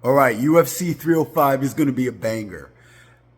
All right, UFC 305 is going to be a banger.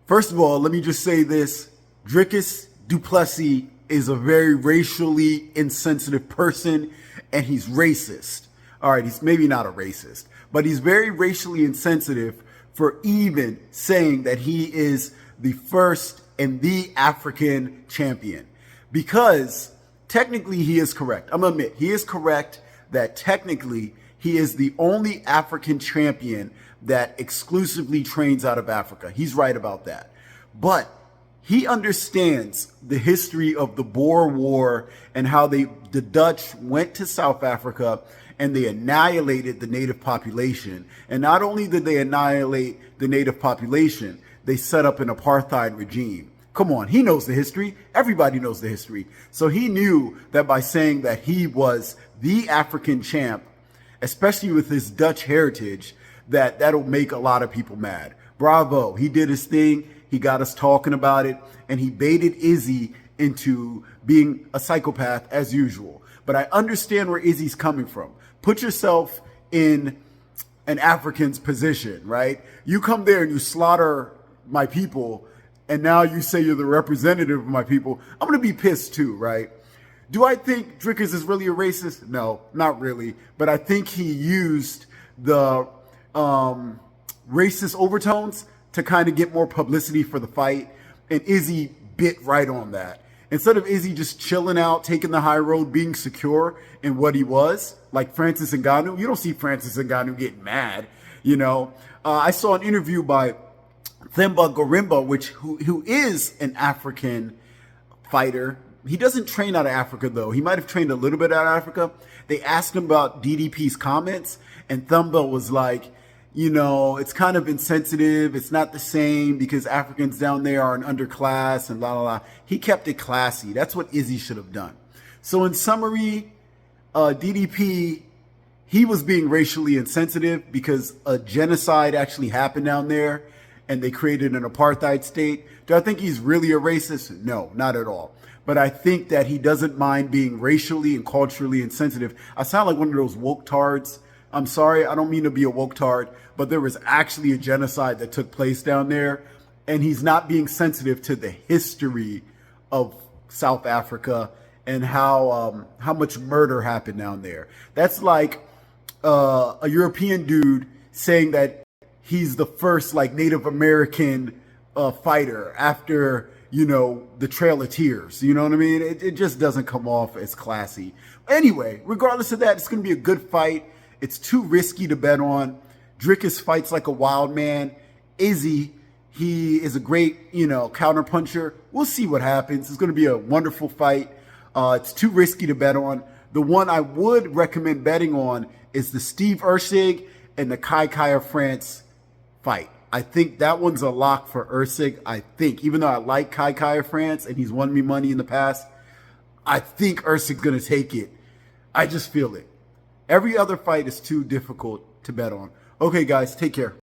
First of all, let me just say this. Dricus Du Plessis is a very racially insensitive person, and he's racist. All right, he's maybe not a racist, but he's very racially insensitive for even saying that he is the first and the African champion. Because technically he is correct. I'm going to admit, he is correct that technically he is the only African champion that exclusively trains out of Africa. He's right about that. But he understands the history of the Boer War and how the Dutch went to South Africa and they annihilated the native population. And not only did they annihilate the native population, they set up an apartheid regime. Come on, he knows the history. Everybody knows the history. So he knew that by saying that he was the African champ, especially with his Dutch heritage, that'll make a lot of people mad. Bravo. He did his thing. He got us talking about it, and he baited Izzy into being a psychopath as usual. But I understand where Izzy's coming from. Put yourself in an African's position, right? You come there and you slaughter my people, and now you say you're the representative of my people. I'm going to be pissed too, right? Do I think Dricus is really a racist? No, not really. But I think he used the racist overtones to kind of get more publicity for the fight. And Izzy bit right on that. Instead of Izzy just chilling out, taking the high road, being secure in what he was, like Francis Ngannou, you don't see Francis Ngannou getting mad, you know. I saw an interview by Themba Gorimba, who is an African fighter. He doesn't train out of Africa, though. He might have trained a little bit out of Africa. They asked him about DDP's comments, and Themba was like, you know, it's kind of insensitive. It's not the same because Africans down there are an underclass and blah, blah, blah. He kept it classy. That's what Izzy should have done. So in summary, DDP, he was being racially insensitive because a genocide actually happened down there and they created an apartheid state. Do I think he's really a racist? No, not at all. But I think that he doesn't mind being racially and culturally insensitive. I sound like one of those woke tards. I'm sorry, I don't mean to be a woke tard, but there was actually a genocide that took place down there, and he's not being sensitive to the history of South Africa and how much murder happened down there. That's like a European dude saying that he's the first like Native American fighter after, you know, the Trail of Tears. You know what I mean? It just doesn't come off as classy. Anyway, regardless of that, it's going to be a good fight. It's too risky to bet on. Dricus fights like a wild man. Izzy, he is a great, you know, counterpuncher. We'll see what happens. It's going to be a wonderful fight. It's too risky to bet on. The one I would recommend betting on is the Steve Ursig and the Kai Kara France fight. I think that one's a lock for Ursig. I think, even though I like Kai Kara France and he's won me money in the past, I think Ursig's going to take it. I just feel it. Every other fight is too difficult to bet on. Okay, guys, take care.